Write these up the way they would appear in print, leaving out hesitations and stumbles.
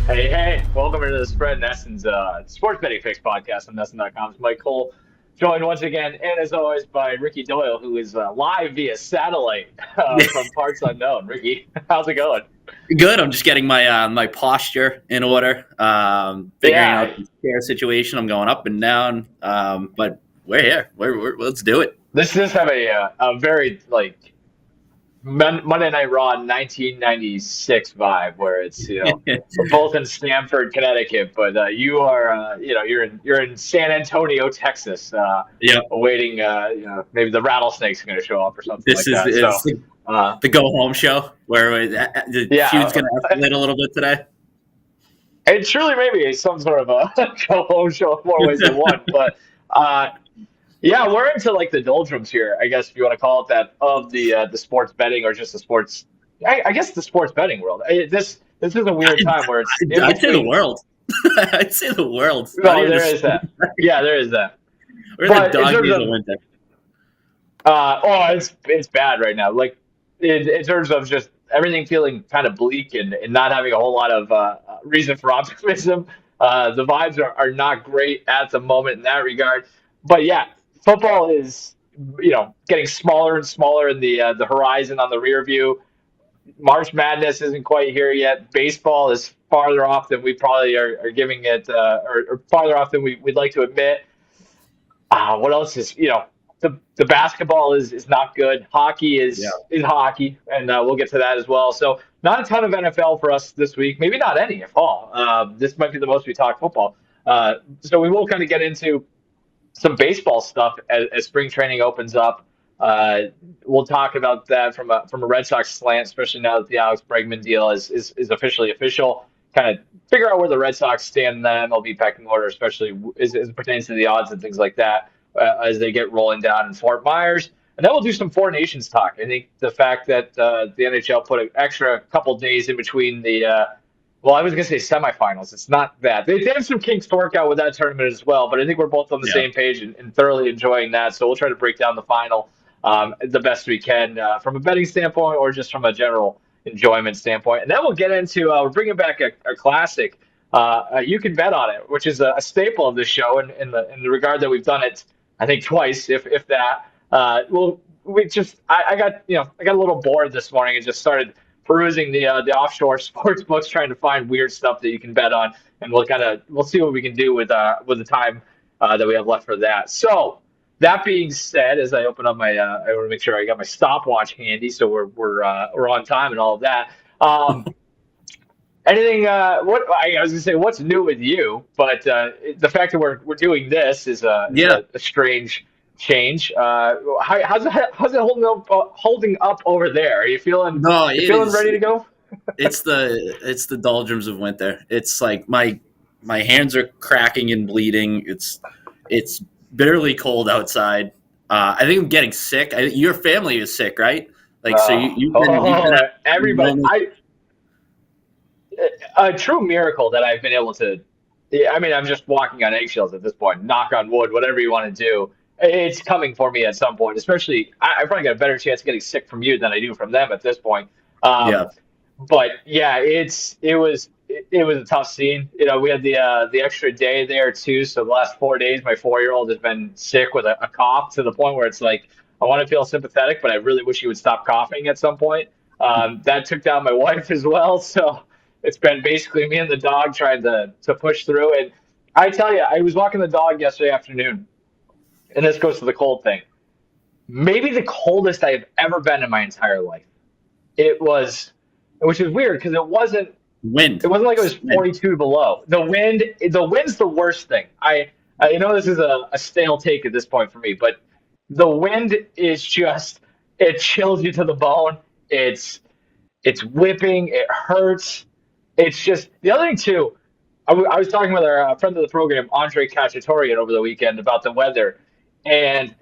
Hey, welcome to the Spread and Essence Sports Betting Fix podcast on NESN.com. It's Mike Cole, joined once again, and as always, by Ricky Doyle, who is live via satellite from parts unknown. Ricky, how's it going? Good. I'm just getting my posture in order, figuring Yeah, out the chair situation. I'm going up and down, but we're here. Let's do it. this does have a very Monday Night Raw 1996 vibe, where it's we're both in Stamford, Connecticut, but you are you're in San Antonio, Texas, Yep. awaiting maybe the rattlesnake's going to show up or something This like is that. So. it's the go home show where the feud's Yeah, going to escalate a little bit today. it truly may be some sort of a go-home show in more ways than one. But uh, yeah, we're into like the doldrums here, I guess if you want to call it that, of the sports betting or just the sports. I guess the sports betting world. This is a weird time where it's in I'd say the between. world. I'd say the world. Not No, even there just is that. Yeah, there is that. we're in the But in dog terms days of of winter. it's bad right now. Like in terms of just everything feeling kind of bleak and not having a whole lot of reason for optimism. The vibes are not great at the moment in that regard. But yeah, football is getting smaller and smaller in the horizon on the rear view. March Madness isn't quite here yet. Baseball is farther off than we probably are giving it, or farther off than we'd like to admit. What else is the basketball is not good. Hockey Yeah. is hockey, and we'll get to that as well. So not a ton of NFL for us this week. Maybe not any, if all. This might be the most we talk football. So we will kind of get into some baseball stuff as spring training opens up. Uh, we'll talk about that from a Red Sox slant, especially now that the Alex Bregman deal is officially official. Kind of figure out where the Red Sox stand in the MLB pecking order, especially as it pertains to the odds and things like that as they get rolling down in Fort Myers. And then we'll do some Four Nations talk. I think the fact that the NHL put an extra couple days in between well, I was going to say semifinals. It's not that. They have some kinks to work out with that tournament as well, but I think we're both on the Yeah. same page and thoroughly enjoying that. So we'll try to break down the final the best we can from a betting standpoint or just from a general enjoyment standpoint. And then we'll get into we're bringing back a classic. You can bet on it, which is a staple of this show in the regard that we've done it, I think twice, if that. Well, I got I got a little bored this morning and just started perusing the offshore sports books, trying to find weird stuff that you can bet on, and we'll see what we can do with the time that we have left for that. So that being said, as I open up I want to make sure I got my stopwatch handy, so we're on time and all of that. Anything? What I was gonna say, what's new with you? But the fact that we're doing this is Yeah. a strange change. How's it holding up over there? Are you feeling No, you it feeling is. ready to go? It's the doldrums of winter. It's like my hands are cracking and bleeding. It's bitterly cold outside. I think I'm getting sick. Your family is sick, right? Like so you've been Everybody! illness. A true miracle that I've been able to. Yeah, I mean, I'm just walking on eggshells at this point. Knock on wood, whatever you want to do. It's coming for me at some point. Especially, I probably got a better chance of getting sick from you than I do from them at this point. Yeah. But yeah, it was a tough scene. We had the extra day there too. So the last 4 days, my 4-year-old has been sick with a cough to the point where it's like I want to feel sympathetic, but I really wish he would stop coughing at some point. That took down my wife as well. So it's been basically me and the dog trying to push through. And I tell you, I was walking the dog yesterday afternoon, and this goes to the cold thing. Maybe the coldest I've ever been in my entire life. It was, which is weird because Wind. it wasn't like it was Wind. 42 below. The wind's the worst thing. I know this is a stale take at this point for me, but the wind is just it chills you to the bone. It's it's whipping. It hurts. It's just the other thing too. I was talking with our friend of the program, Andre Cacciatorian, over the weekend about the weather, and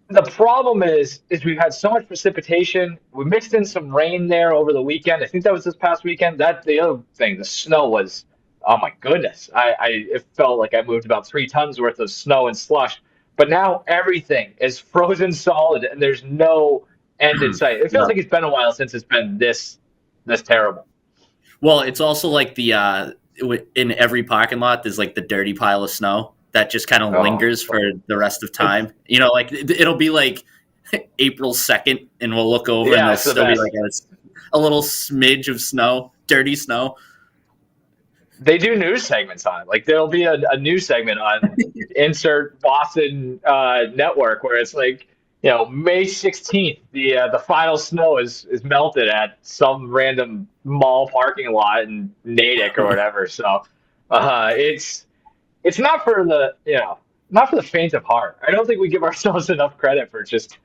the problem is we've had so much precipitation. We mixed in some rain there over the weekend. I think that was this past weekend. That the other thing, the snow was, oh my goodness. It felt like I moved about 3 tons worth of snow and slush. But now everything is frozen solid and there's no end in sight. It feels Yeah. like it's been a while since it's been this terrible. Well, it's also like in every parking lot, there's like the dirty pile of snow that just kind of Oh, lingers for the rest of it's time. You know, like it'll be like April 2nd, and we'll look over and yeah, there'll it's the still be best. like a little smidge of snow, dirty snow. They do news segments on it. Like there'll be a news segment on insert Boston network where it's like, May 16th, the final snow is melted at some random mall parking lot in Natick or whatever. So it's not for not for the faint of heart. I don't think we give ourselves enough credit for just.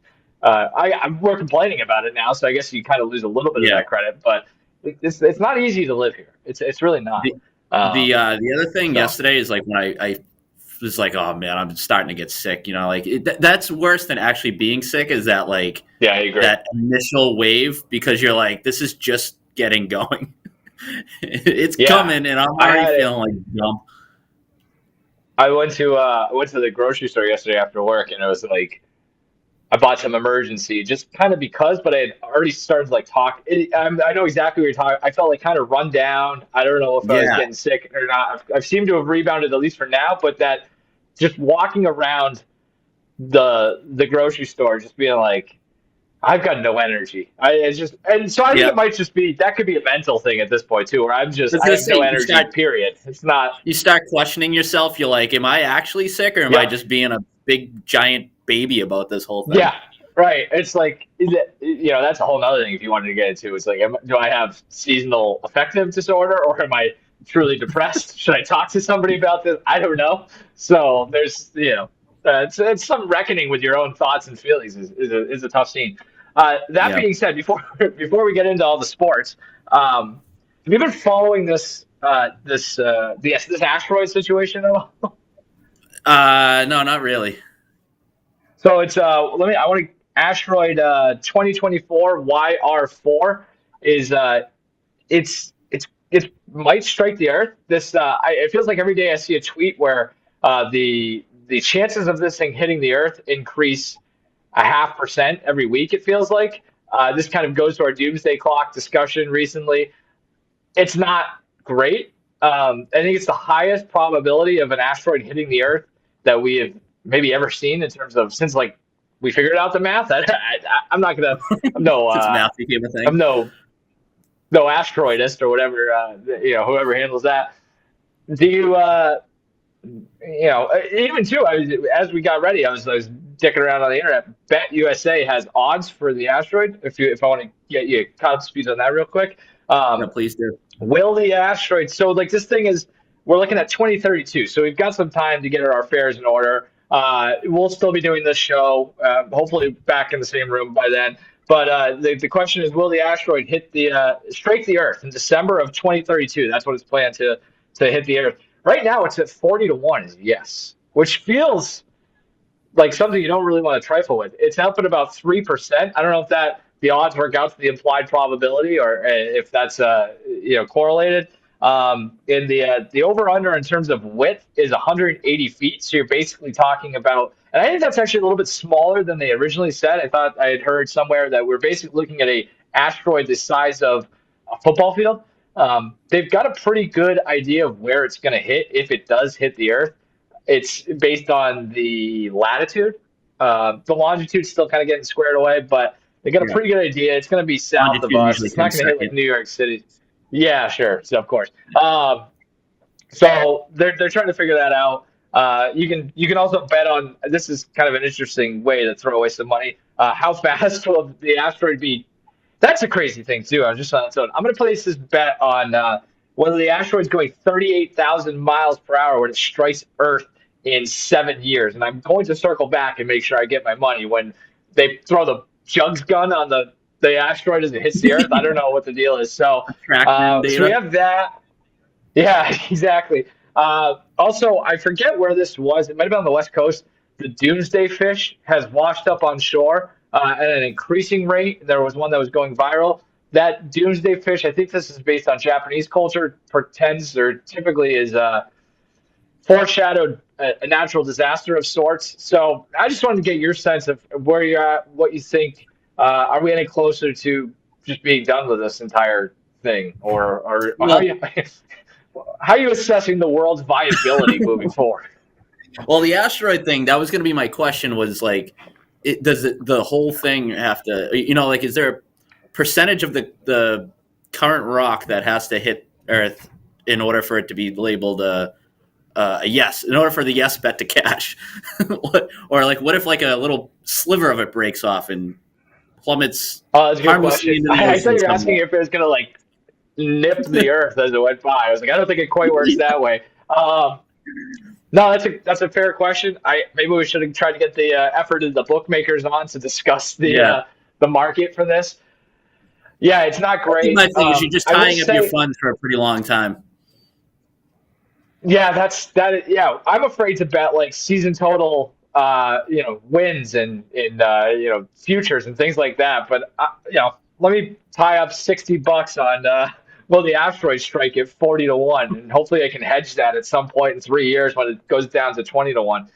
We're complaining about it now, so I guess you kind of lose a little bit of Yeah. that credit. But it's not easy to live here. It's really not. The the other thing So yesterday is like when I was like, oh man, I'm starting to get sick. You know, like that's worse than actually being sick. Is that like yeah, I agree. that initial wave because you're like, this is just getting going. It's Yeah, coming, and I'm I already had it. feeling like dumb. I went to the grocery store yesterday after work, and it was like I bought some emergency just kind of because, but I had already started to like talk. I know exactly what you're talking. I felt like kind of run down. I don't know if I was Yeah, getting sick or not. I've seemed to have rebounded at least for now, but that just walking around the grocery store, just being like, I've got no energy. It's just, and so I think yeah. it might just be that could be a mental thing at this point too, where I was I gonna have say no energy. Period. It's not. you start questioning yourself. You're like, am I actually sick, or am I Yep. just being a big giant baby about this whole thing? Yeah. Right. It's like that's a whole other thing if you wanted to get into. It's like, do I have seasonal affective disorder or am I truly depressed? Should I talk to somebody about this? I don't know. So there's it's some reckoning with your own thoughts and feelings is a tough scene. That Yeah. being said, before we get into all the sports, have you been following this asteroid situation at all? No, not really. So it's I want to asteroid 2024 YR4 is it's might strike the Earth. It feels like every day I see a tweet where the chances of this thing hitting the Earth increase 0.5% every week. It feels like this kind of goes to our doomsday clock discussion recently. It's not great. I think it's the highest probability of an asteroid hitting the Earth that we have maybe ever seen in terms of since like we figured out the math. I'm not gonna. I'm no. Since math became a I'm thing. no asteroidist or whatever. Whoever handles that. Do you? Even too. As we got ready, I was dicking around on the internet. Bet USA has odds for the asteroid. If I want to get you caught up to speed on that real quick. Yeah, Um, please do. Will the asteroid? So like this thing is, we're looking at 2032. So we've got some time to get our affairs in order. We'll still be doing this show, hopefully back in the same room by then. But the question is, will the asteroid hit strike the Earth in December of 2032? That's what it's planned to hit the Earth. Right now, it's at 40 to 1. Is yes, which feels like something you don't really want to trifle with. It's up at about 3%. I don't know if that the odds work out to the implied probability or if that's correlated. In the over under in terms of width is 180 feet. So you're basically talking about, and I think that's actually a little bit smaller than they originally said. I thought I had heard somewhere that we're basically looking at a asteroid the size of a football field. They've got a pretty good idea of where it's going to hit if it does hit the Earth. It's based on the latitude. The longitude's still kind of getting squared away, but they got a Yeah, pretty good idea. It's going to be south of longitude us. usually It's not comes going to hit like second. New York City. Yeah, sure. So of course. So they're trying to figure that out. You can also bet on this is kind of an interesting way to throw away some money. How fast will the asteroid be? That's a crazy thing too. I was just on its own. I'm going to place this bet on whether the asteroid's going 38,000 miles per hour when it strikes Earth in 7 years, and I'm going to circle back and make sure I get my money when they throw the jugs gun on the asteroid as it hits the Earth. I don't know what the deal is. So Trackman so we data. have that. Yeah, exactly. Also, I forget where this was. It might have been on the West Coast. The doomsday fish has washed up on shore at an increasing rate. There was one that was going viral. That doomsday fish, I think this is based on Japanese culture, pretends or typically is foreshadowed a natural disaster of sorts. So I just wanted to get your sense of where you're at, what you think. Are we any closer to just being done with this entire thing, or Well, how are you assessing the world's viability moving forward? well, the asteroid thing, that was going to be my question. Was like, does the whole thing have to? Like, is there a percentage of the current rock that has to hit Earth in order for it to be labeled a yes? In order for the yes bet to cash, or like, what if like a little sliver of it breaks off and plummets Oh, that's a good harmlessly question. into the I thought ocean you were asking somewhere? if it was gonna like nip the earth as it went by. I was like, I don't think it quite works that way. Um, no, that's a fair question. I maybe we should have tried to get the effort of the bookmakers on to discuss Yeah. the market for this. Yeah, it's not My great. thing is you're just I will tying up your say, funds for a pretty long time. yeah, yeah, I'm afraid to bet like season total, wins and in futures and things like that. But let me tie up $60 on will the asteroid strike at 40 to 1, and hopefully I can hedge that at some point in 3 years when it goes down to 20 to 1.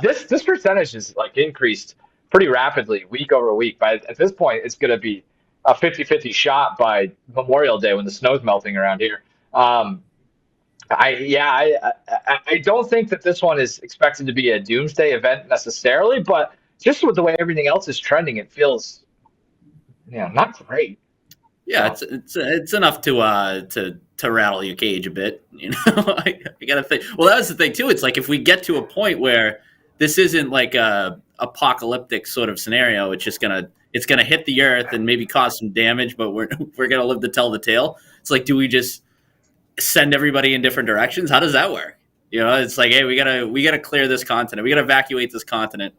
This percentage is like increased pretty rapidly week over week. But at this point, it's going to be a 50-50 shot by Memorial Day when the snow's melting around here. Um, I don't think that this one is expected to be a doomsday event necessarily, but just with the way everything else is trending, it feels not great. Yeah, So it's enough to rattle your cage a bit. I gotta think. Well, that was the thing too. It's like if we get to a point where this isn't like a apocalyptic sort of scenario, it's gonna hit the earth and maybe cause some damage, but we're gonna live to tell the tale. It's like, do we just send everybody in different directions? How does that work? It's like, hey, we gotta clear this continent. We gotta evacuate this continent.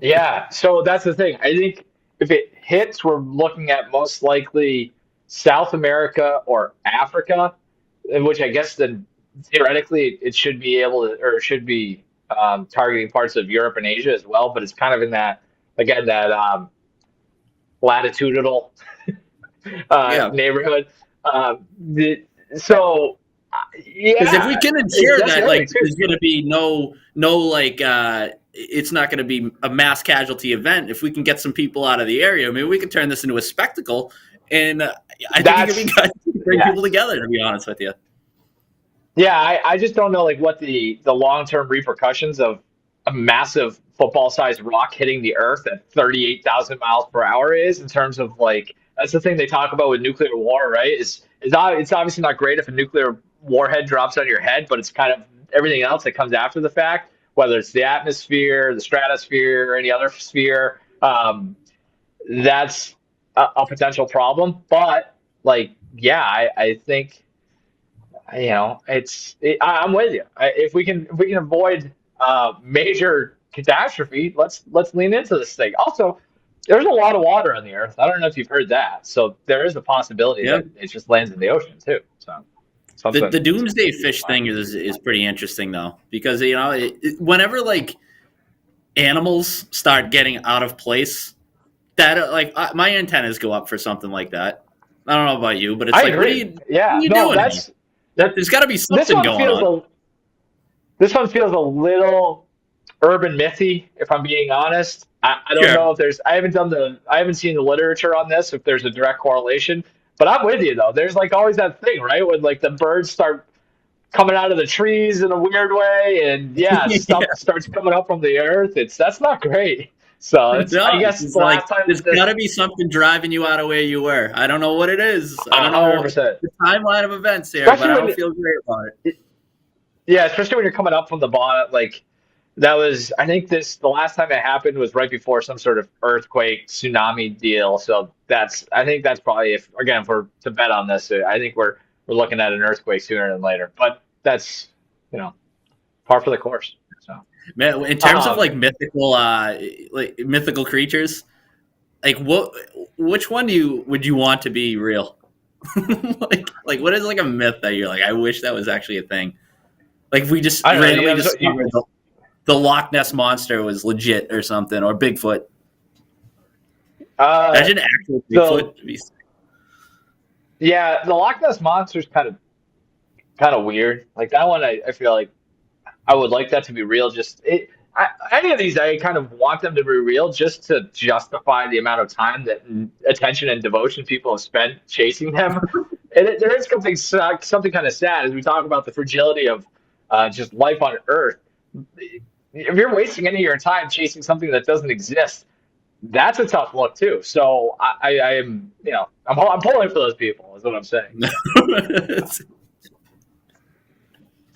yeah, so that's the thing. I think if it hits, we're looking at most likely South America or Africa, in which I guess then theoretically it should be able to, or should be targeting parts of Europe and Asia as well. But it's kind of in that, again, that latitudinal Yeah, neighborhood. The, so because if we yeah, can ensure that's the that other like thing too. there's going to be no like it's not going to be a mass casualty event, if we can get some people out of the area, maybe we can turn this into a spectacle, and I think it could be That's good to bring people yes. together. To be honest with you, Yeah, I just don't know like what the long term repercussions of a massive football sized rock hitting the Earth at 38,000 miles per hour is in terms of like that's the thing they talk about with nuclear war, right? It's obviously not great if a nuclear warhead drops on your head, but it's kind of everything else that comes after the fact, whether it's the atmosphere, the stratosphere, or any other sphere. That's a potential problem. But like, yeah, I think I'm with you. If we can avoid major catastrophe, let's lean into this thing. Also, there's a lot of water on the earth. I don't know if you've heard that. So there is a possibility yeah. that it just lands in the ocean too. So The something to doomsday keep in fish mind. thing is pretty interesting though, because whenever like animals start getting out of place, that my antennas go up for something like that. I don't know about you, but it's I like, agree. what are Yeah. you No, doing here? that's that. There's got to be This something one going feels on. a this one feels a little urban mythy, if I'm being honest. I don't Sure. know if there's I haven't seen the literature on this if there's a direct correlation, but I'm with you though. There's like always that thing, right? When like the birds start coming out of the trees in a weird way, and yeah, Yeah. stuff starts coming up from the earth. That's not great. So it's I No, guess it's the like last time there's that got this to be something driving you out of where you were. I don't know what it is. I don't know 100%, the timeline of events here, but especially I don't when feel great about it. yeah, especially when you're coming up from the bottom, like that was I think this the last time it happened was right before some sort of earthquake tsunami deal. So I think that's probably if again if we're to bet on this, I think we're looking at an earthquake sooner than later. But that's you know par for the course. So Man, in terms of um like mythical creatures, like which one would you want to be real? Like what is like a myth that you're like, I wish that was actually a thing? Like if we just I don't know. randomly Yeah, so discovered the Loch Ness monster was legit or something, or Bigfoot. uh, Imagine actual the Bigfoot. yeah the Loch Ness monster's kind of weird. Like that one, I feel like I would like that to be real. Just it. any of these, I kind of want them to be real just to justify the amount of time that attention and devotion people have spent chasing them. And there is something kind of sad as we talk about the fragility of just life on Earth. If you're wasting any of your time chasing something that doesn't exist, that's a tough look too. So I am, I'm pulling for those people. Is what I'm saying.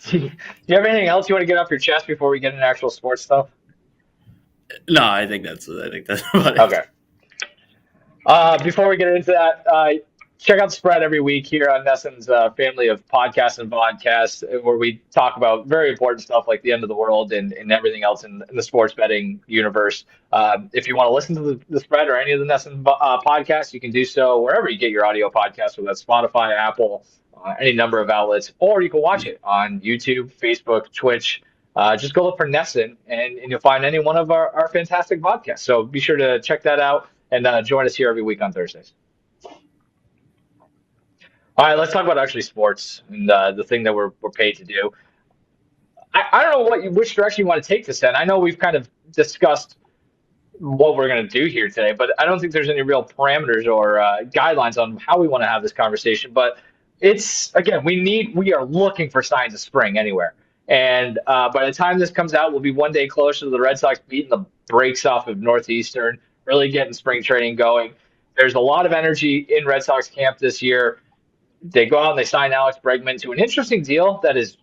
Do you have anything else you want to get off your chest before we get into actual sports stuff? No, I think that's about it. Okay. Before we get into that, check out the spread every week here on Nesson's family of podcasts and vodcasts, where we talk about very important stuff like the end of the world and everything else in the sports betting universe. If you want to listen to the spread or any of the Nesson podcasts, you can do so wherever you get your audio podcasts, whether that's Spotify, Apple, any number of outlets, or you can watch it on YouTube, Facebook, Twitch. Just go look for Nesson, and you'll find any one of our fantastic podcasts. So be sure to check that out and join us here every week on Thursdays. All right, let's talk about actually sports and the thing that we're paid to do. I don't know which direction you want to take this in. I know we've kind of discussed what we're going to do here today, but I don't think there's any real parameters or guidelines on how we want to have this conversation. But it's again, we are looking for signs of spring anywhere. And by the time this comes out, we'll be one day closer to the Red Sox beating the brakes off of Northeastern, really getting spring training going. There's a lot of energy in Red Sox camp this year. They go out and they sign Alex Bregman to an interesting deal that is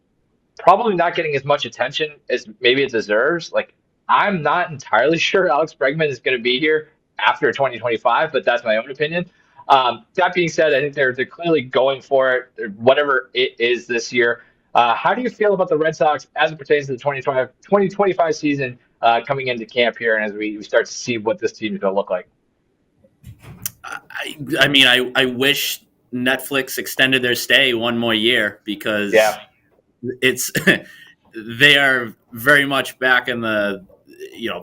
probably not getting as much attention as maybe it deserves. Like, I'm not entirely sure Alex Bregman is going to be here after 2025, but that's my own opinion. That being said, I think they're clearly going for it, whatever it is this year. How do you feel about the Red Sox as it pertains to the 2025 season coming into camp here, and as we start to see what this team is going to look like? I wish Netflix extended their stay one more year because Yeah. it's they are very much back in the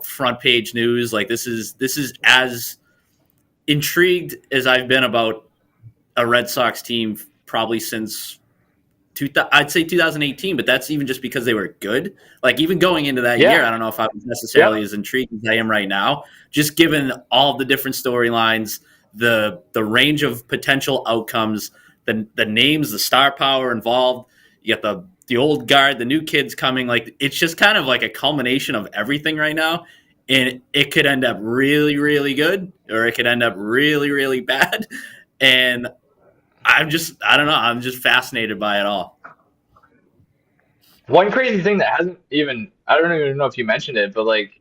front page news. Like this is as intrigued as I've been about a Red Sox team probably since I'd say 2018, but that's even just because they were good. Like even going into that year, Yeah. I don't know if I was necessarily Yep. as intrigued as I am right now. Just given all the different storylines, the range of potential outcomes, the names, the star power involved. You got the old guard, the new kids coming. Like it's just kind of like a culmination of everything right now, and it could end up really, really good, or it could end up really, really bad. And I don't know. I'm just fascinated by it all. One crazy thing that hasn't even, I don't even know if you mentioned it, but like,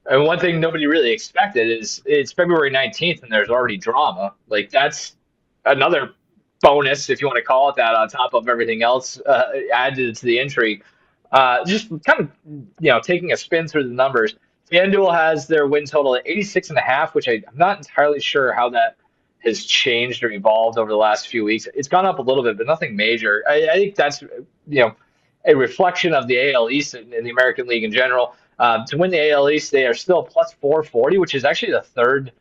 and one thing nobody really expected is it's February 19th and there's already drama. Like, that's another bonus, if you want to call it that, on top of everything else added to the intrigue. Just kind of, taking a spin through the numbers. FanDuel has their win total at 86 and a half, which I'm not entirely sure how that has changed or evolved over the last few weeks. It's gone up a little bit, but nothing major. I think that's, a reflection of the AL East and the American League in general. To win the AL East, they are still plus 440, which is actually the third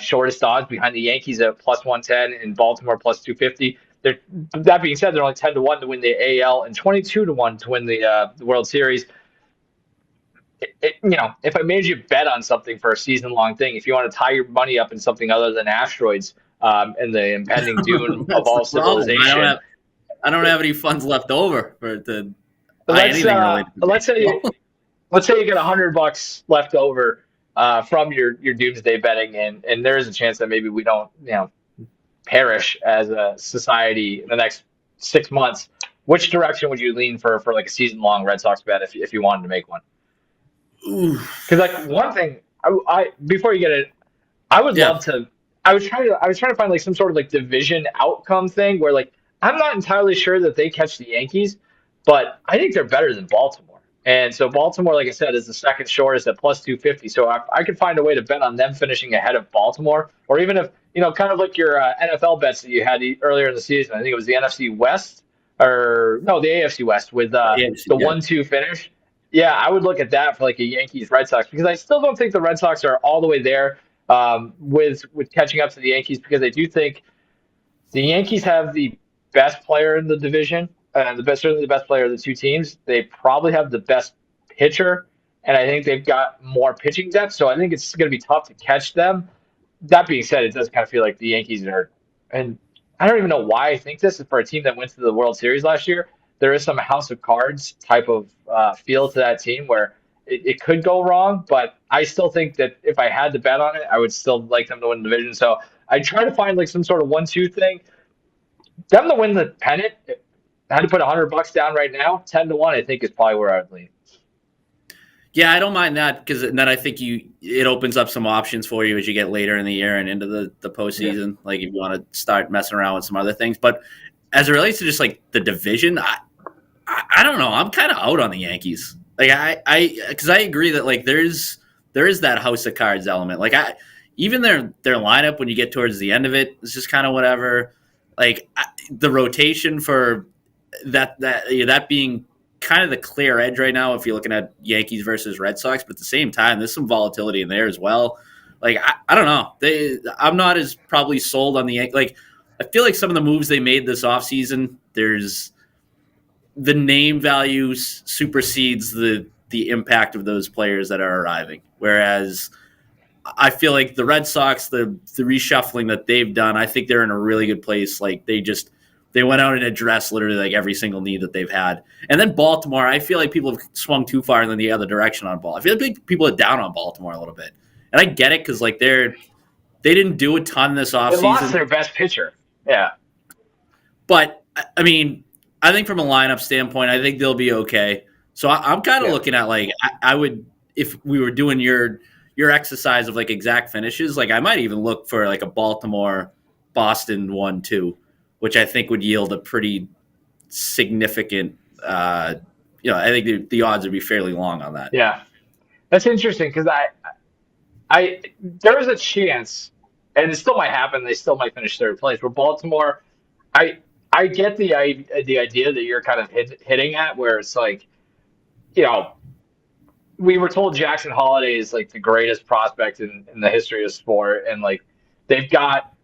shortest odds behind the Yankees at plus 110 and Baltimore plus 250. That being said, they're only 10-1 to win the AL and 22-1 to win the World Series. If I made you bet on something for a season-long thing, if you want to tie your money up in something other than asteroids and the impending doom of That's all the problem. civilization, I don't have any funds left over for to buy let's anything related to let's say baseball. let's say you get $100 left over from your doomsday betting, and there is a chance that maybe we don't perish as a society in the next 6 months. Which direction would you lean for like a season long Red Sox bet if you wanted to make one? Ooh, Because like one thing, I before you get it, I would yeah. love to. I was trying to find like some sort of like division outcome thing where like I'm not entirely sure that they catch the Yankees, but I think they're better than Baltimore. And so Baltimore, like I said, is the second shortest at plus 250. So if I could find a way to bet on them finishing ahead of Baltimore, or even if kind of like your NFL bets that you had earlier in the season. I think it was the NFC West, or no, the AFC West with the Yeah. 1-2 finish. Yeah, I would look at that for like a Yankees Red Sox because I still don't think the Red Sox are all the way there with catching up to the Yankees because I do think the Yankees have the best player in the division, certainly the best player of the two teams. They probably have the best pitcher, and I think they've got more pitching depth. So I think it's going to be tough to catch them. That being said, it does kind of feel like the Yankees are, and I don't even know why I think this is for a team that went to the World Series last year. There is some House of Cards type of feel to that team where it could go wrong, but I still think that if I had to bet on it, I would still like them to win the division. So I try to find like some sort of 1-2 thing. Them to win the pennant, if I had to put $100 down right now, 10-1. I think is probably where I'd lean. Yeah, I don't mind that because then I think it opens up some options for you as you get later in the year and into the Yeah, postseason. Like if you want to start messing around with some other things, but as it relates to just like the division, I don't know. I'm kind of out on the Yankees. Like because I agree that like there is that house of cards element. Like even their lineup when you get towards the end of it is just kind of whatever. Like the rotation for that being kind of the clear edge right now if you're looking at Yankees versus Red Sox, but at the same time there's some volatility in there as well. Like I don't know. I'm not as probably sold on the Yankees. Like I feel like some of the moves they made this offseason, there's the name value supersedes the impact of those players that are arriving. Whereas I feel like the Red Sox, the reshuffling that they've done, I think they're in a really good place. Like they went out and addressed literally like every single need that they've had. And then Baltimore, I feel like people have swung too far in the other direction on ball. I feel like people are down on Baltimore a little bit. And I get it because like they didn't do a ton this they lost offseason. their best pitcher. Yeah, But I mean, I think from a lineup standpoint, I think they'll be okay. So I'm kind of yeah. looking at like I would if we were doing your exercise of like exact finishes, like I might even look for like a Baltimore Boston 1-2, which I think would yield a pretty significant. I think the odds would be fairly long on that. Yeah, that's interesting because there is a chance, and it still might happen. They still might finish third place. Where Baltimore, I I get the idea that you're kind of hitting at, where it's like, you know, we were told Jackson Holiday is like the greatest prospect in the history of sport, and like they've got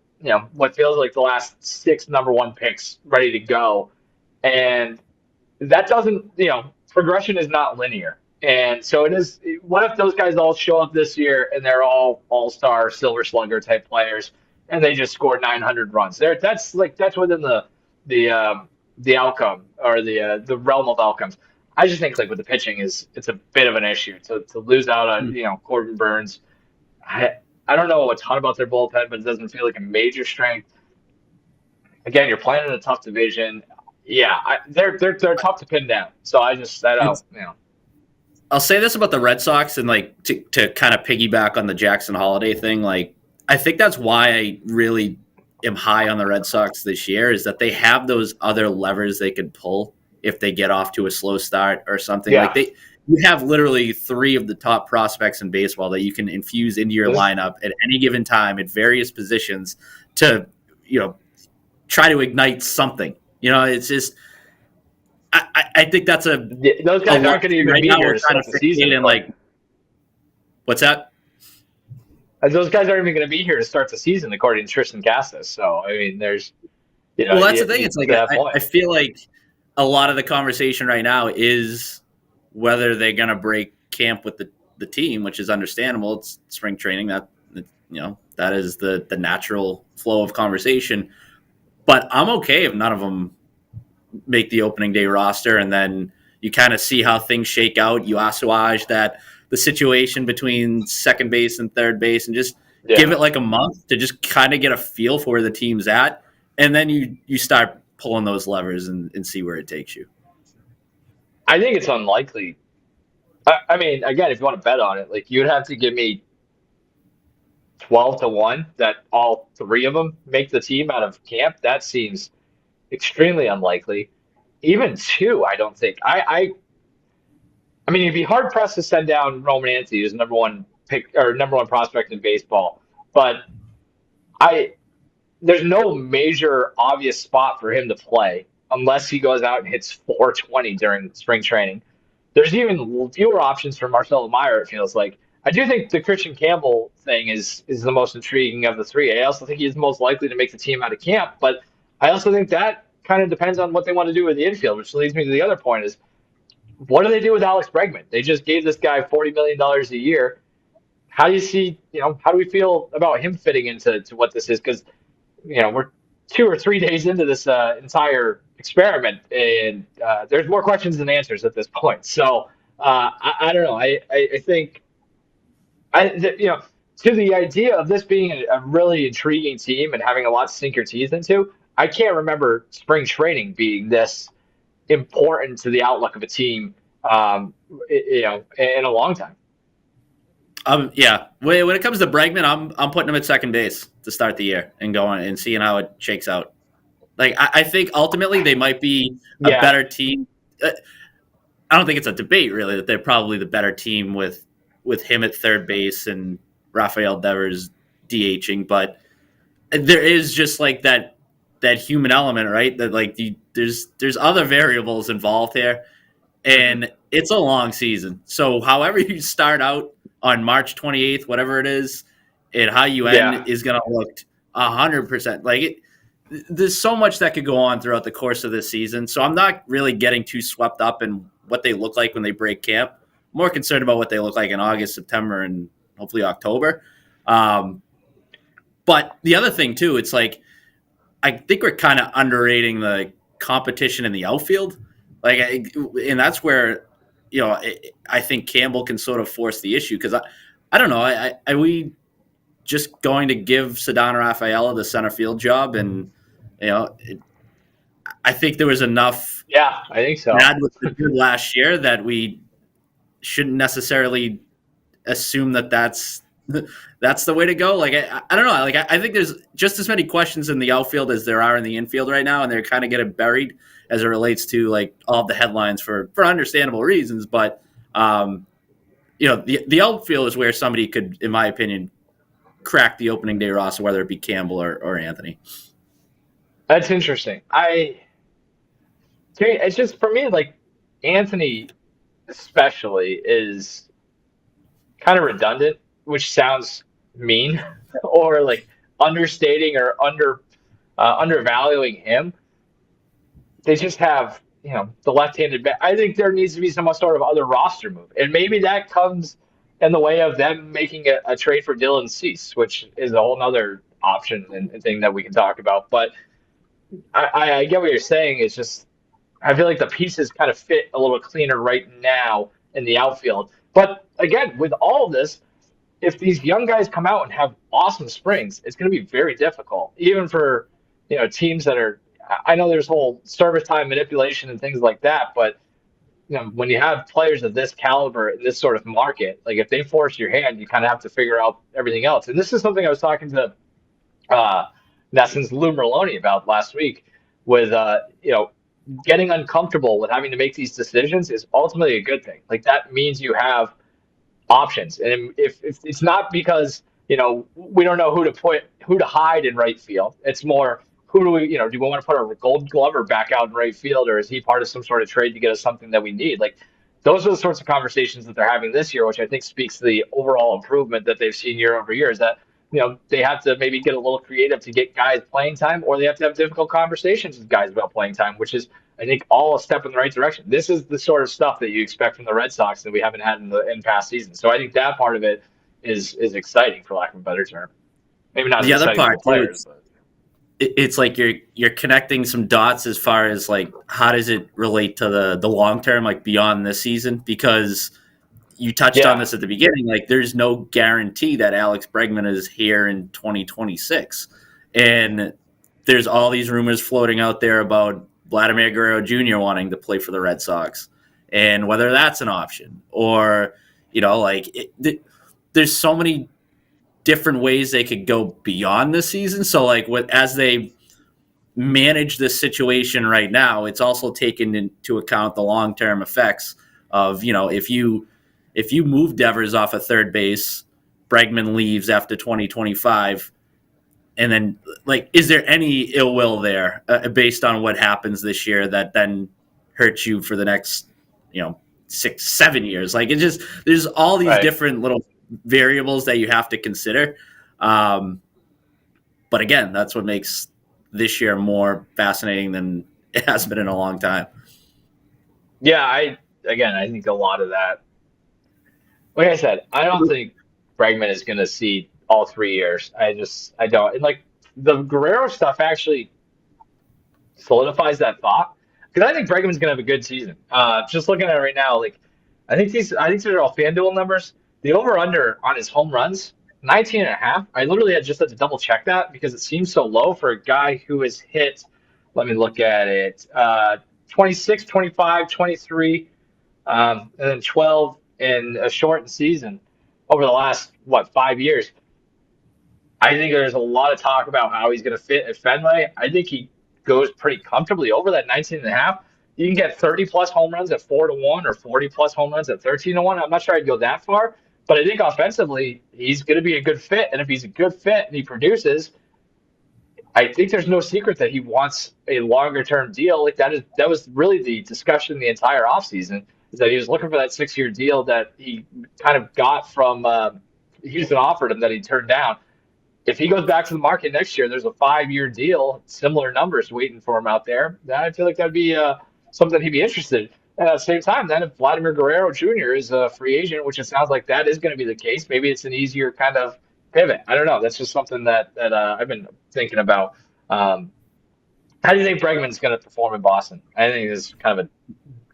what feels like the last six number 1 picks ready to go, and that doesn't, progression is not linear. And so it is. What if those guys all show up this year and they're all-star silver slugger type players and they just score 900 runs? That's within the outcome or the realm of outcomes. I just think like with the pitching it's a bit of an issue to lose out on Corbin Burns. I I don't know a ton about their bullpen, but it doesn't feel like a major strength. Again, you're playing in a tough division. Yeah, they're tough to pin down. So I don't, It's I'll say this about the Red Sox and like to kind of piggyback on the Jackson Holiday thing. Like I think that's why I really am high on the Red Sox this year is that they have those other levers they could pull if they get off to a slow start or something. Like yeah. you have literally three of the top prospects in baseball that you can infuse into your This lineup at any given time at various positions to you know try to ignite something. It's just I think that's those a guys lot aren't going to even right be now. here We're to trying start to the season, fixate in according. like what's that? Those guys aren't even going to be here to start the season, according to Tristan Cassis. So I mean, there's Well, that's the thing. you It's like to that I point. feel like a lot of the conversation right now is whether they're going to break camp with the team, which is understandable. It's spring training. That is the natural flow of conversation. But I'm okay if none of them make the opening day roster, and then you kind of see how things shake out. You assuage that the situation between second base and third base, and just give Yeah, it like a month to just kind of get a feel for where the team's at, and then you start pulling those levers and see where it takes you. I think it's unlikely. I mean, again, if you want to bet on it, like you'd have to give me 12-1 that all three of them make the team out of camp. That seems extremely unlikely. Even two, I don't think. I mean, you'd be hard pressed to send down Roman Anthony, who's number 1 pick or number 1 prospect in baseball. But I there's no major obvious spot for him to play unless he goes out and hits 420 during spring training. There's even fewer options for Marcelo Meyer, it feels like. I do think the Christian Campbell thing is the most intriguing of the three. I also think he's most likely to make the team out of camp, but I also think that kind of depends on what they want to do with the infield, which leads me to the other point is what do they do with Alex Bregman? They just gave this guy $40 million a year. How do you see, how do we feel about him fitting into what this is? Because, we're 2 or 3 days into this entire experiment, and there's more questions than answers at this point. So I don't know. I think to the idea of this being a really intriguing team and having a lot to sink your teeth into, I can't remember spring training being this important to the outlook of a team, in a long time. Yeah. When it comes to Bregman, I'm putting him at second base to start the year and going and seeing how it shakes out. Like I think ultimately they might be a Yeah. better team. I don't think it's a debate really that they're probably the better team with him at third base and Rafael Devers DHing, but there is just like that human element, right? That like there's other variables involved here, Hmm. and it's a long season. So however you start out on March 28th, whatever it is, and how you end Yeah. is going to look 100%. Like it, there's so much that could go on throughout the course of this season. So I'm not really getting too swept up in what they look like when they break camp. I'm more concerned about what they look like in August, September, and hopefully October. Um, but the other thing too, it's like I think we're kind of underrating the competition in the outfield. And that's where I think Campbell can sort of force the issue because I don't know. Are we just going to give Sedano Rafaela the center field job? And you know, I think there was enough Yeah, I think so. bad with the good last year that we shouldn't necessarily assume that that's the way to go. Like I don't know. Like I think there's just as many questions in the outfield as there are in the infield right now, and they're kind of getting buried as it relates to like all of the headlines for understandable reasons. But the outfield is where somebody could, in my opinion, crack the opening day roster, whether it be Campbell or Anthony. That's interesting. It's just for me, like Anthony especially is kind of redundant, which sounds mean or like understating or undervaluing him. They just have, the left-handed bat. I think there needs to be some sort of other roster move, and maybe that comes in the way of them making a trade for Dylan Cease, which is a whole other option and thing that we can talk about. But I get what you're saying. It's just I feel like the pieces kind of fit a little cleaner right now in the outfield. But again, with all of this, if these young guys come out and have awesome springs, it's going to be very difficult, even for teams that are. I know there's whole service time manipulation and things like that, but when you have players of this caliber in this sort of market, like if they force your hand, you kind of have to figure out everything else. And this is something I was talking to uh, Nesson's Lou Merloni about last week with getting uncomfortable with having to make these decisions is ultimately a good thing. Like that means you have options. And if it's not because we don't know who to hide in right field, it's more who do we do we want to put our Gold Glover back out in right field, or is he part of some sort of trade to get us something that we need? Like those are the sorts of conversations that they're having this year, which I think speaks to the overall improvement that they've seen year over year. Is that they have to maybe get a little creative to get guys playing time, or they have to have difficult conversations with guys about playing time, which is I think all a step in the right direction. This is the sort of stuff that you expect from the Red Sox that we haven't had in past seasons. So I think that part of it is exciting, for lack of a better term. Maybe not as The other exciting for part the too, players, but it's like you're connecting some dots as far as like how does it relate to the long term, like beyond this season, because you touched on yeah, this at the beginning. Like, there's no guarantee that Alex Bregman is here in 2026, and there's all these rumors floating out there about Vladimir Guerrero Jr. wanting to play for the Red Sox, and whether that's an option, or there's so many different ways they could go beyond this season. So, like, as they manage this situation right now, it's also taken into account the long term effects of if you move Devers off of third base, Bregman leaves after 2025, and then like is there any ill will there based on what happens this year that then hurts you for the next 6-7 years? Like it just there's all these right. different little variables that you have to consider. Um, but again, that's what makes this year more fascinating than it has been in a long time. Yeah, again, I think a lot of that, like I said, I don't think Bregman is going to see all 3 years. I don't. And like the Guerrero stuff actually solidifies that thought because I think Bregman's going to have a good season. Just looking at it right now, like I think these are all FanDuel numbers. The over under on his home runs, 19 and a half. I literally had to double check that because it seems so low for a guy who has hit, let me look at it, 26, 25, 23, and then 12 in a shortened season over the last, what, 5 years. I think there's a lot of talk about how he's going to fit at Fenway. I think he goes pretty comfortably over that 19 and a half. You can get 30 plus home runs at 4-1 or 40 plus home runs at 13-1. I'm not sure I'd go that far, but I think offensively, he's going to be a good fit. And if he's a good fit and he produces, I think there's no secret that he wants a longer term deal. Like that was really the discussion the entire offseason is that he was looking for that 6 year deal that he kind of got from Houston offered him that he turned down. If he goes back to the market next year, there's a 5 year deal, similar numbers waiting for him out there. Then I feel like that'd be something he'd be interested in. And at the same time, then if Vladimir Guerrero Jr. is a free agent, which it sounds like that is going to be the case, maybe it's an easier kind of pivot. I don't know. That's just something that I've been thinking about. Um, how do you think Bregman's going to perform in Boston? I think this is kind of a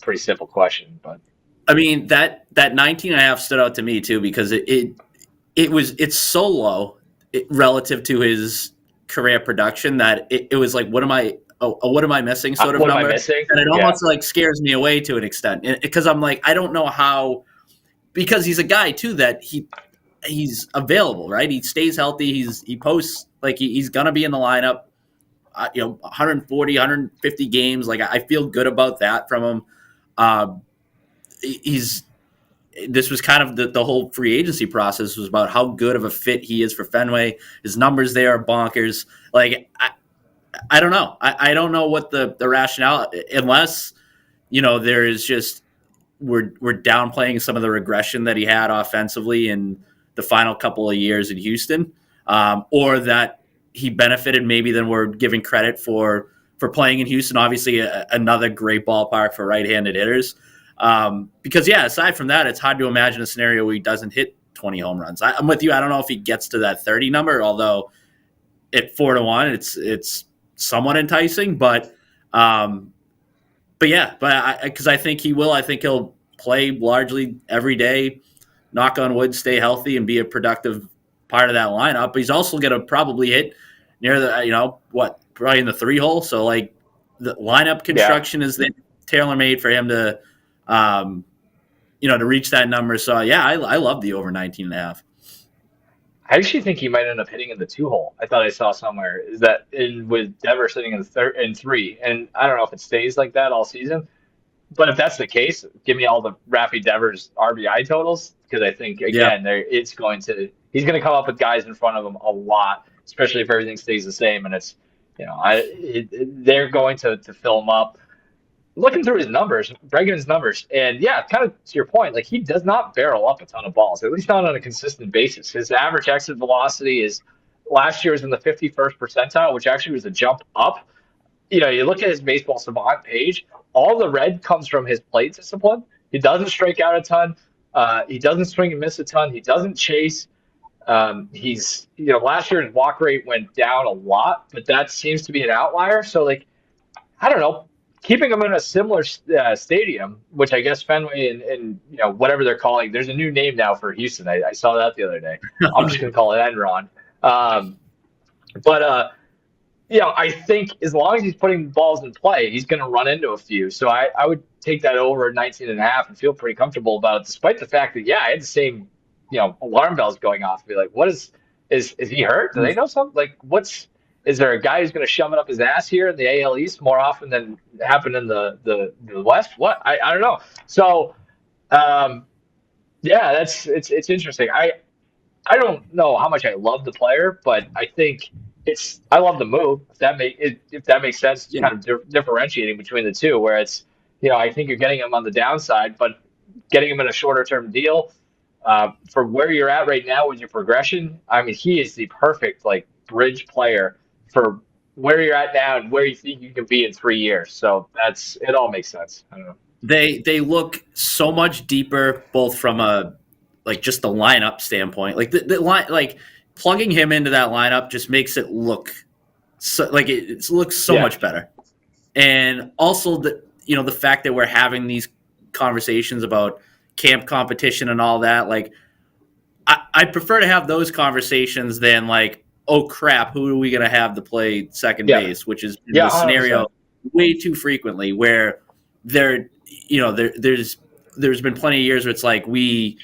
pretty simple question, but I mean that 19 and a half stood out to me too because it's so low relative to his career production that it was like what am I missing sort of what am I number, missing? and it Yeah, almost like scares me away to an extent because I'm like I don't know how, because he's a guy too that he's available, right? He stays healthy, he posts like he's gonna be in the lineup, 140 150 games, like I feel good about that from him. uh, he's This was kind of the whole free agency process was about how good of a fit he is for Fenway. His numbers there are bonkers. Like I don't know. I don't know what the rationale, unless there is just we're downplaying some of the regression that he had offensively in the final couple of years in Houston, or that he benefited maybe than we're giving credit for playing in Houston. Obviously, another great ballpark for right-handed hitters. Because aside from that, it's hard to imagine a scenario where he doesn't hit 20 home runs. I'm with you. I don't know if he gets to that 30 number, although at 4-1, it's somewhat enticing. But because I think he will. I think he'll play largely every day, knock on wood, stay healthy, and be a productive part of that lineup. But he's also going to probably hit near probably in the 3 hole. So like the lineup yeah. construction is tailor made for him to reach that number. So I love the over 19 and a half. I actually think he might end up hitting in the 2 hole. I thought I saw somewhere is that with Dever sitting in the third and three, and I don't know if it stays like that all season. But if that's the case, give me all the Raffy Devers RBI totals because I think Yeah. again he's going to come up with guys in front of him a lot, especially if everything stays the same and it's they're going to fill him up. Looking through his numbers, Bregman's numbers, and yeah, kind of to your point, like he does not barrel up a ton of balls, at least not on a consistent basis. His average exit velocity is last year was in the 51st percentile, which actually was a jump up. You look at his baseball savant page, all the red comes from his plate discipline. He doesn't strike out a ton. He doesn't swing and miss a ton. He doesn't chase. Last year his walk rate went down a lot, but that seems to be an outlier. So, like, I don't know, keeping him in a similar stadium, which I guess Fenway and whatever they're calling. There's a new name now for Houston. I saw that the other day. I'm just gonna call it Enron. Um, but I think as long as he's putting balls in play, he's going to run into a few. So I would take that over 19 and a half and feel pretty comfortable about it, despite the fact that, I had the same, alarm bells going off. Be like, what is he hurt? Do they know something? Like, is there a guy who's going to shove it up his ass here in the AL East more often than happened in the West? What? I don't know. So, it's interesting. I don't know how much I love the player, but I think I love the move. If that makes sense, Yeah. kind of differentiating between the two, where I think you're getting him on the downside, but getting him in a shorter term deal for where you're at right now with your progression. I mean, he is the perfect like bridge player for where you're at now and where you think you can be in 3 years. So it all makes sense. I don't know. They look so much deeper, both from a like just the lineup standpoint. Like the line, like plugging him into that lineup just makes it look so like it looks so Yeah, much better. And also the fact that we're having these conversations about camp competition and all that. Like I prefer to have those conversations than like, oh crap, who are we going to have to play second yeah, base, which is yeah, the 100%. scenario way too frequently where there's been plenty of years where it's like we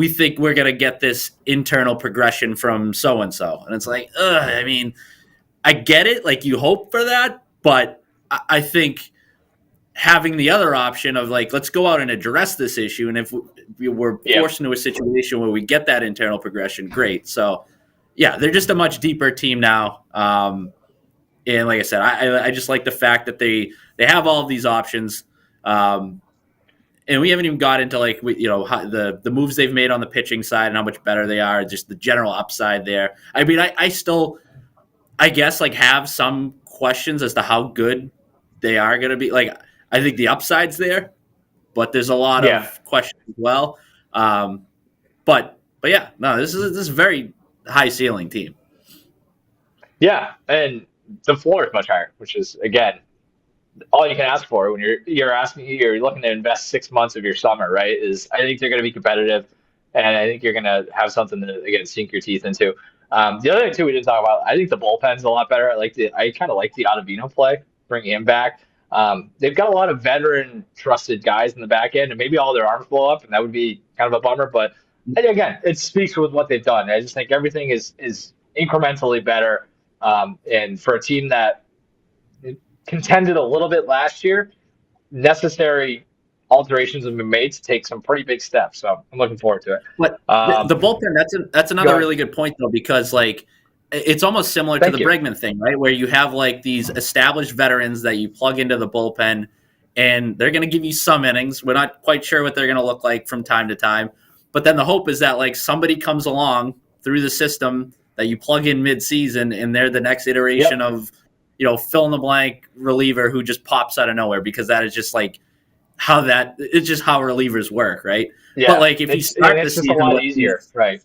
think we're going to get this internal progression from so and so, and it's like, I mean, I get it, like you hope for that, but I think having the other option of like, let's go out and address this issue, and if we're Yeah, forced into a situation where we get that internal progression, great. So yeah, they're just a much deeper team now. And like I said, I just like the fact that they have all of these options. And we haven't even got into like how, the moves they've made on the pitching side and how much better they are, just the general upside there. I mean, I still, I guess, like have some questions as to how good they are going to be. Like, I think the upside's there, but there's a lot yeah, of questions as well. But yeah, no, this is a very high ceiling team. yeah, and the floor is much higher, which is again all you can ask for when you're looking to invest 6 months of your summer, right? Is I think they're going to be competitive, and I think you're going to have something to again sink your teeth into. The other thing too we didn't talk about, I think the bullpen's a lot better. I kind of like the Ottavino play, bring him back. They've got a lot of veteran trusted guys in the back end, and maybe all their arms blow up, and that would be kind of a bummer. But and again, it speaks with what they've done. I just think everything is incrementally better, and for a team that contended a little bit last year, necessary alterations have been made to take some pretty big steps. So I'm looking forward to it. But the bullpen, that's Go another ahead. really good point though, because like it's almost similar to Thank the you. Bregman thing, right? Where you have like these established veterans that you plug into the bullpen, and they're going to give you some innings. We're not quite sure what they're going to look like from time to time, but then the hope is that like somebody comes along through the system that you plug in mid-season, and they're the next iteration Yep. of fill in the blank reliever who just pops out of nowhere, because that is just like how that it's just how relievers work, right? But Yeah. like It's just a lot easier, right?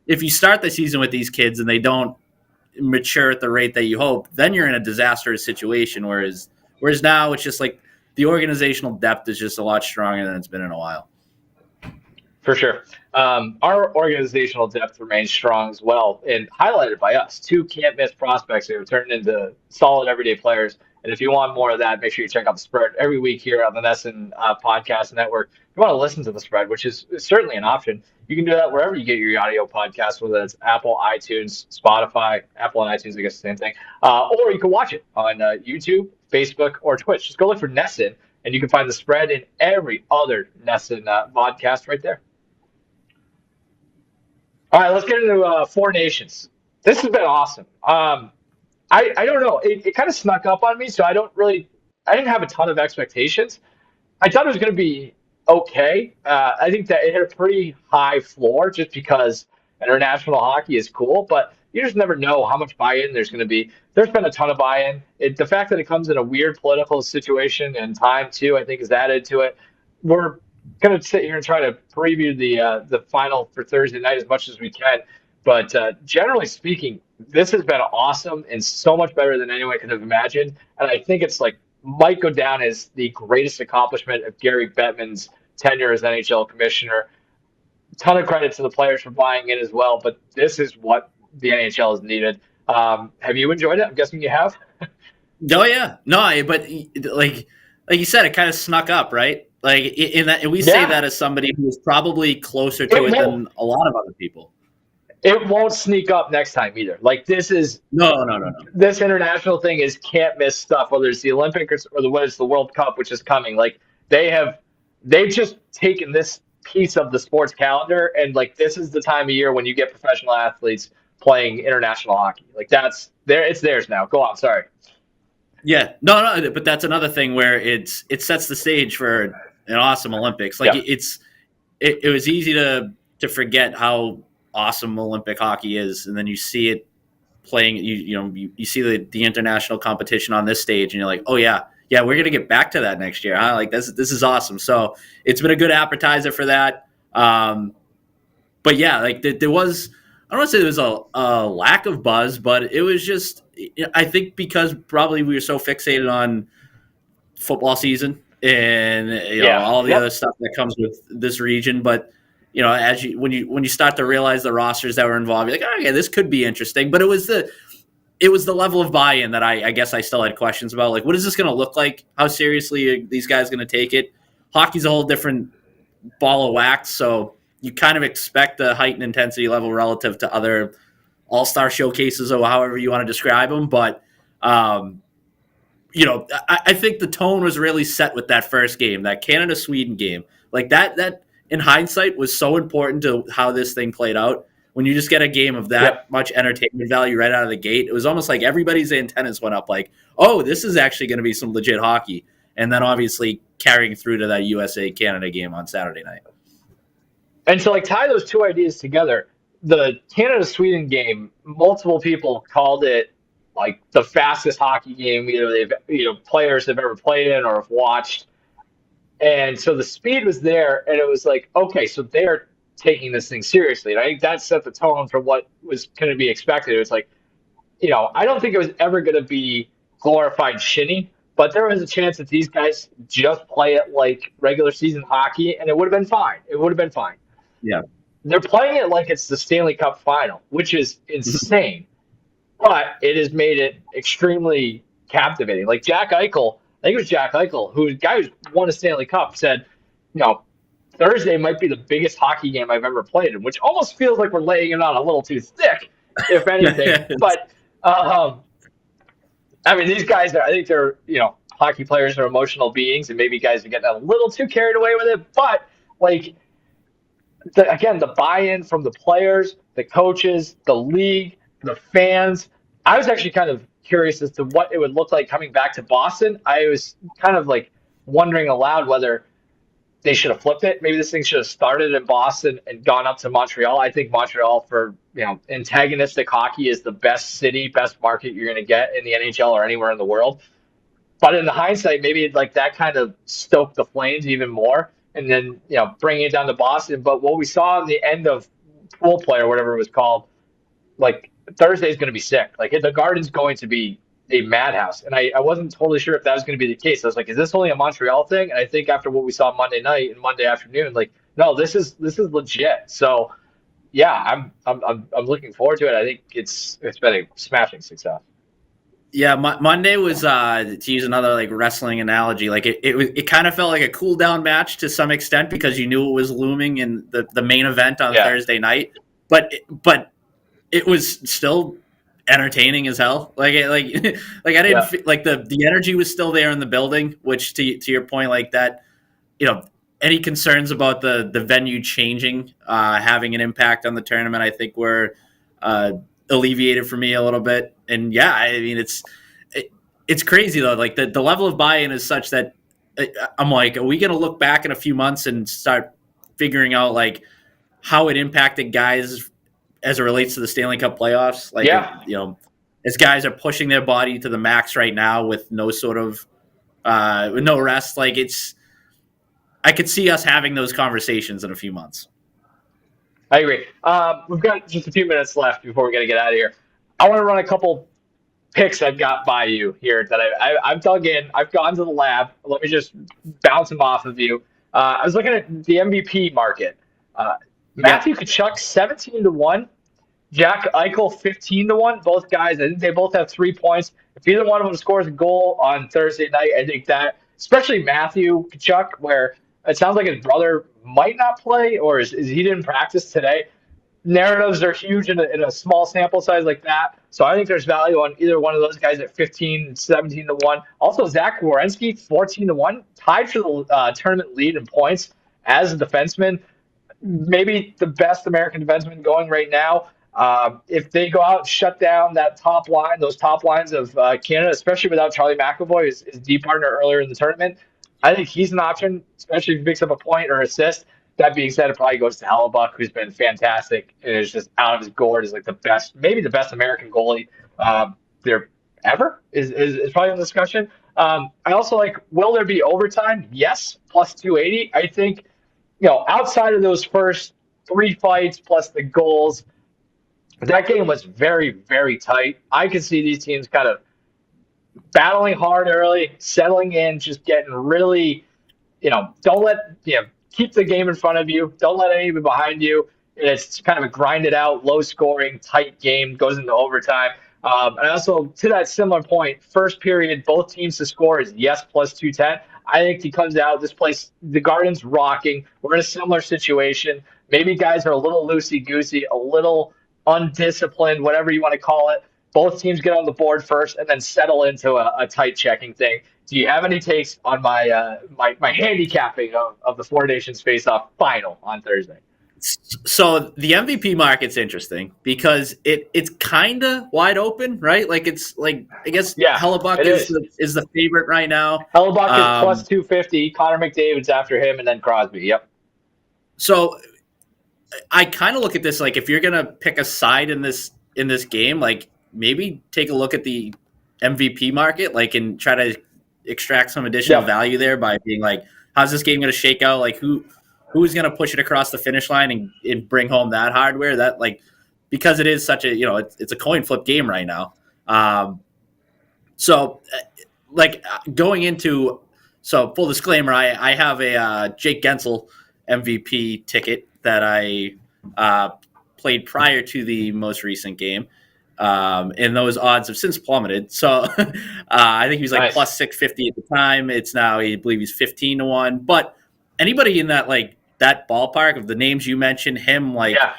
if you start the season with these kids and they don't mature at the rate that you hope, then you're in a disastrous situation. Whereas now it's just like the organizational depth is just a lot stronger than it's been in a while. For sure. Our organizational depth remains strong as well, and highlighted by us. Two can't miss prospects who have turned into solid everyday players. And if you want more of that, make sure you check out the spread every week here on the Nesson Podcast Network. If you want to listen to the spread, which is certainly an option, you can do that wherever you get your audio podcasts, whether it's Apple, iTunes, Spotify, Apple and iTunes, I guess the same thing. Or you can watch it on YouTube, Facebook, or Twitch. Just go look for Nesson, and you can find the spread in every other Nesson podcast right there. All right, let's get into Four Nations. This has been awesome. I don't know. It kind of snuck up on me, so I didn't have a ton of expectations. I thought it was going to be okay. I think that it had a pretty high floor just because international hockey is cool, but you just never know how much buy-in there's going to be. There's been a ton of buy-in. The fact that it comes in a weird political situation and time too, I think, is added to it. We're going to sit here and try to preview the final for Thursday night as much as we can. But generally speaking, this has been awesome and so much better than anyone could have imagined. And I think it's like might go down as the greatest accomplishment of Gary Bettman's tenure as NHL commissioner. Ton of credit to the players for buying in as well, but this is what the NHL has needed. Have you enjoyed it? I'm guessing you have. Oh yeah, no, but like you said, it kind of snuck up, right? Like in that, and we say Yeah, that as somebody who's probably closer to it it won't. than a lot of other people. It won't sneak up next time either. Like No, no, no, no. this international thing is can't miss stuff. Whether it's the Olympics or whether it's the World Cup, which is coming. Like they have, they've just taken this piece of the sports calendar and like this is the time of year when you get professional athletes playing international hockey. Like that's there. It's theirs now. Go on. Sorry. Yeah, no, but that's another thing where it sets the stage for an awesome Olympics. Like Yeah. it was easy to forget how awesome Olympic hockey is, and then you see it playing. You see the international competition on this stage, and you're like, oh yeah, yeah, we're gonna get back to that next year. Huh? Like this is awesome. So it's been a good appetizer for that. But yeah, like there was. I don't want to say there was a lack of buzz, but it was just. I think because probably we were so fixated on football season and Yeah. all the other Yep. stuff that comes with this region. But as when you start to realize the rosters that were involved, you're like, oh yeah, this could be interesting. But it was the level of buy-in that I guess I still had questions about. Like, what is this going to look like? How seriously are these guys going to take it? Hockey's a whole different ball of wax, so you kind of expect a heightened intensity level relative to other all-star showcases or however you want to describe them. But um, I think the tone was really set with that first game, that Canada-Sweden game. Like that in hindsight was so important to how this thing played out. When you just get a game of that Yep. much entertainment value right out of the gate, it was almost like everybody's antennas went up like, oh, this is actually going to be some legit hockey. And then obviously carrying through to that USA-Canada game on Saturday night. And to like tie those two ideas together, the Canada Sweden game, multiple people called it like the fastest hockey game either they've players have ever played in or have watched. And so the speed was there, and it was like, okay, so they're taking this thing seriously. And I think that set the tone for what was going to be expected. It was like, I don't think it was ever going to be glorified shinny, but there was a chance that these guys just play it like regular season hockey, and it would have been fine. It would have been fine. Yeah. They're playing it like it's the Stanley Cup final, which is insane, but it has made it extremely captivating. Like Jack Eichel, I think it was Jack Eichel, who guy who won a Stanley Cup, said, you know, Thursday might be the biggest hockey game I've ever played in, which almost feels like we're laying it on a little too thick, if anything. But I mean, these guys, I think they're, hockey players are emotional beings, and maybe guys are getting a little too carried away with it. But like, again, the buy-in from the players, the coaches, the league, the fans. I was actually kind of curious as to what it would look like coming back to Boston. I was kind of like wondering aloud whether they should have flipped it. Maybe this thing should have started in Boston and gone up to Montreal. I think Montreal for antagonistic hockey is the best city, best market you're going to get in the NHL or anywhere in the world. But in the hindsight, maybe like that kind of stoked the flames even more, and then bringing it down to Boston. But what we saw in the end of pool play or whatever it was called, like Thursday is going to be sick. Like the Garden's going to be a madhouse, and I wasn't totally sure if that was going to be the case. I was like, is this only a Montreal thing? And I think after what we saw Monday night and Monday afternoon, like no, this is legit. So yeah, I'm looking forward to it. I think it's been a smashing success. Yeah, Monday was to use another like wrestling analogy. Like it kind of felt like a cool down match to some extent because you knew it was looming in the main event on Yeah, Thursday night. But it was still entertaining as hell. Like I didn't yeah, feel, like the energy was still there in the building. Which to your point, like that, you know, any concerns about the venue changing, having an impact on the tournament, I think were uh, alleviated for me a little bit. And yeah, I mean it's crazy though. Like the level of buy-in is such that I'm like, are we going to look back in a few months and start figuring out like how it impacted guys as it relates to the Stanley Cup playoffs? Like yeah. as guys are pushing their body to the max right now with no sort of with no rest, like I could see us having those conversations in a few months. I agree. We've got just a few minutes left before we got to get out of here. I want to run a couple picks I've got by you here that I've dug in. I've gone to the lab. Let me just bounce them off of you. I was looking at the MVP market. Uh, Yep. Matthew Kachuk 17-1. Jack Eichel 15-1. Both guys, I think they both have 3 points. If either one of them scores a goal on Thursday night, I think that, especially Matthew Kachuk, where it sounds like his brother might not play or is he didn't practice today. Narratives are huge in a small sample size like that. So I think there's value on either one of those guys at 15, 17-1. Also, Zach Werenski, 14-1, tied for the tournament lead in points as a defenseman, maybe the best American defenseman going right now. If they go out and shut down that top line, those top lines of Canada, especially without Charlie McAvoy, his D partner earlier in the tournament, I think he's an option, especially if he picks up a point or assist. That being said, it probably goes to Hellebuck, who's been fantastic and is just out of his gourd, is like the best, maybe the best American goalie. They're ever is probably the discussion. I also like, will there be overtime? Yes, plus 280. I think, outside of those first three fights plus the goals, that game was very, very tight. I could see these teams kind of battling hard early, settling in, just getting really, don't let, keep the game in front of you. Don't let anybody behind you. It's kind of a grinded out, low scoring, tight game, goes into overtime. And also, to that similar point, first period, both teams to score is yes, plus 210. I think he comes out, this place, the Garden's rocking. We're in a similar situation. Maybe guys are a little loosey goosey, a little undisciplined, whatever you want to call it. Both teams get on the board first and then settle into a tight checking thing. Do you have any takes on my handicapping of the Four Nations face-off final on Thursday? So the MVP market's interesting because it's kind of wide open, right? Like it's like I guess Yeah, Hellebuck it is. is the favorite right now. Hellebuck is plus Um, 250. Connor McDavid's after him, and then Crosby. Yep. so I kind of look at this like if you're gonna pick a side in this game, like maybe take a look at the MVP market, like and try to extract some additional Yep. value there by being like, how's this game gonna shake out? Like who's gonna push it across the finish line and bring home that hardware? That like because it is such a it's a coin flip game right now. So like going into full disclaimer, I have a Jake Gensel MVP ticket that I played prior to the most recent game. And those odds have since plummeted. So I think he was like Nice. plus 650 at the time. It's now, I believe he's 15-1. But anybody in that ballpark of the names you mentioned, him, like Yeah.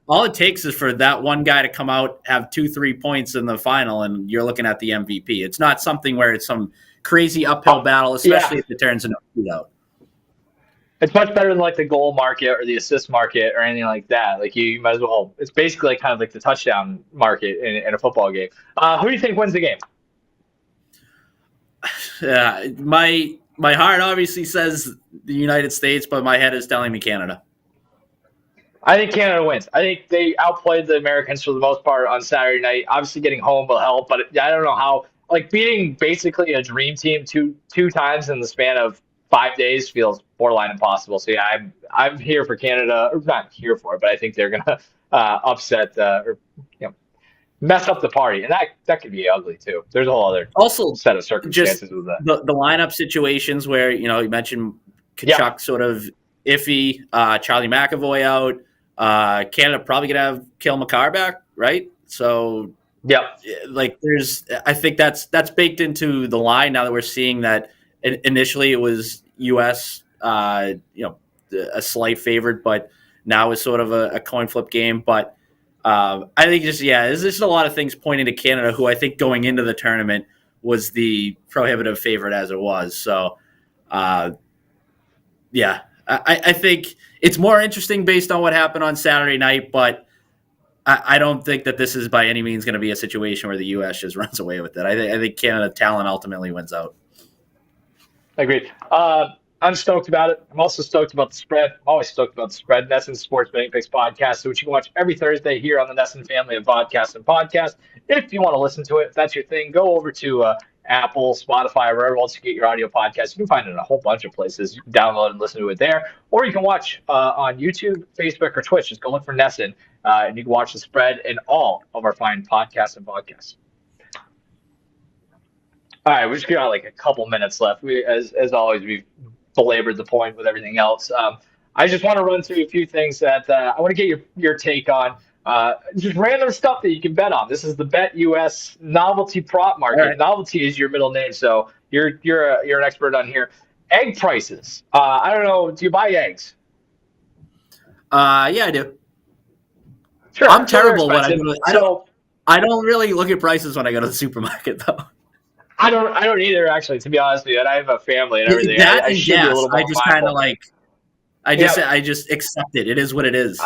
all it takes is for that one guy to come out, have 2-3 points in the final, and you're looking at the MVP. It's not something where it's some crazy uphill battle, Yeah. especially if it turns into a shootout. It's much better than like the goal market or the assist market or anything like that. Like you might as well. It's basically like kind of like the touchdown market in a football game. Who do you think wins the game? Yeah, my heart obviously says the United States, but my head is telling me Canada. I think Canada wins. I think they outplayed the Americans for the most part on Saturday night. Obviously, getting home will help, but I don't know how. Like beating basically a dream team two times in the span of 5 days feels borderline impossible. So yeah, I'm here for Canada, or not here for it, but I think they're gonna upset or mess up the party, and that could be ugly too. There's a whole other Also, set of just circumstances with that. the lineup situations where you mentioned Yeah, Kachuk sort of iffy, Charlie McAvoy out. Canada probably gonna have Kale McCarr back, right? So yeah, like I think that's baked into the line now that we're seeing that initially it was US a slight favorite, but now it's sort of a coin flip game. But I think there's just a lot of things pointing to Canada, who I think going into the tournament was the prohibitive favorite as it was. So yeah, I think it's more interesting based on what happened on Saturday night, but I don't think that this is by any means going to be a situation where the U.S. just runs away with it. I think Canada talent ultimately wins out. agreed. I'm stoked about it. I'm also stoked about the spread. I'm always stoked about the spread. Nesson's Sports Betting Picks podcast, which you can watch every Thursday here on the Nesson family of podcasts and podcasts. If you want to listen to it, if that's your thing, go over to Apple, Spotify, wherever else you get your audio podcast. You can find it in a whole bunch of places. You can download and listen to it there, or you can watch on YouTube, Facebook, or Twitch. Just go look for Nesson, and you can watch the spread and all of our fine podcasts and podcasts. All right, we just got like a couple minutes left. As always, we've belabored the point with everything else. I just want to run through a few things that I want to get your take on. Just random stuff that you can bet on. This is the Bet US novelty prop market. Right. Novelty is your middle name, so you're an expert on here. Egg prices. I don't know. Do you buy eggs? Yeah, I do. Sure. I'm So they're terrible when expensive. I don't really look at prices when I go to the supermarket though. I don't either, actually, to be honest with you. And I have a family and everything. That I and should be a gas, little more I just kind mindful. of like Yeah. I just accept it. It is what it is.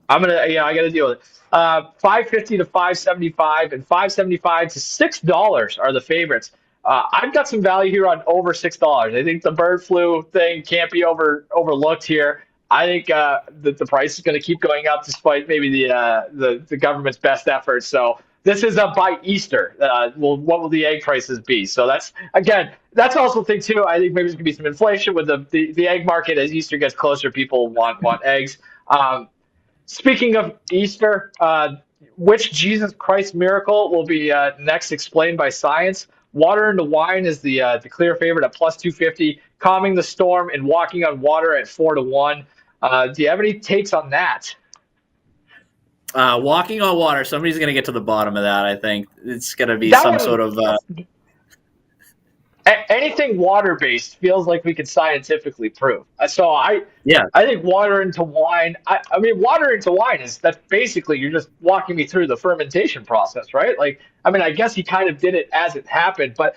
I'm gonna, I gotta deal with it. 550 to 575 and 575 to $6 are the favorites. I've got some value here on over $6. I think the bird flu thing can't be overlooked here. I think that the price is going to keep going up despite maybe the government's best efforts. So This is by Easter. Well, what will the egg prices be? So that's again, that's also a thing too. I think maybe there's gonna be some inflation with the egg market as Easter gets closer. People want eggs. Um, Speaking of Easter, which Jesus Christ miracle will be next explained by science? Water into wine is the clear favorite at plus 250. Calming the storm and walking on water at 4-1. Do you have any takes on that? Walking on water. Somebody's going to get to the bottom of that. I think it's going to be That some one, sort of. anything water based feels like we could scientifically prove. Yeah. I think water into wine. I mean, water into wine is that's basically you're just walking me through the fermentation process, right? Like, I mean, I guess he kind of did it as it happened, but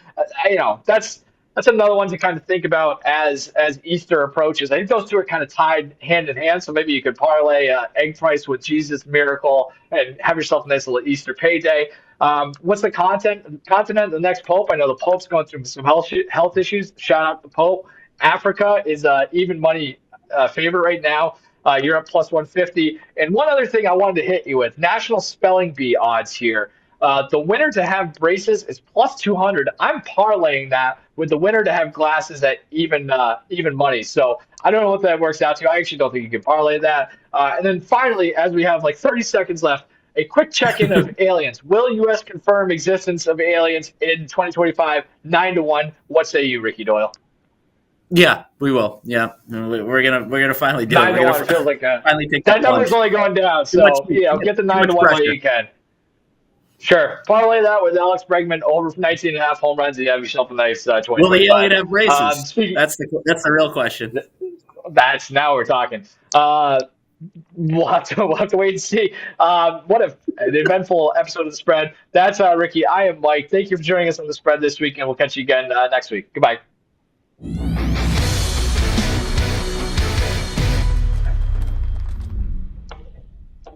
that's another one to kind of think about as Easter approaches. I think those two are kind of tied hand in hand. So maybe you could parlay egg price with Jesus miracle and have yourself a nice little Easter payday. What's the continent? The next pope. I know the pope's going through some health issues. Shout out the pope. Africa is even money favorite right now. Europe plus 150. And one other thing I wanted to hit you with: National Spelling Bee odds here. The winner to have braces is plus 200. I'm parlaying that with the winner to have glasses at even money. So I don't know what that works out to. I actually don't think you can parlay that. And then finally, as we have like 30 seconds left, a quick check-in of aliens. Will U.S. confirm existence of aliens in 2025? 9-1. What say you, Ricky Doyle? Yeah, we will. Yeah, we're gonna finally do it. Nine We're to gonna one feels like finally take the that number's plunge. only going down. Too much, So get the too nine much to one while pressure. you can. Sure. Parlay that with Alex Bregman over 19 and a half home runs, and you have yourself a nice Will the 2025. alien have braces? Speaking, That's the real question. that's now we're talking. We'll have to wait and see. An eventful episode of the spread. That's Ricky. I am Mike. Thank you for joining us on the spread this week, and we'll catch you again next week. Goodbye.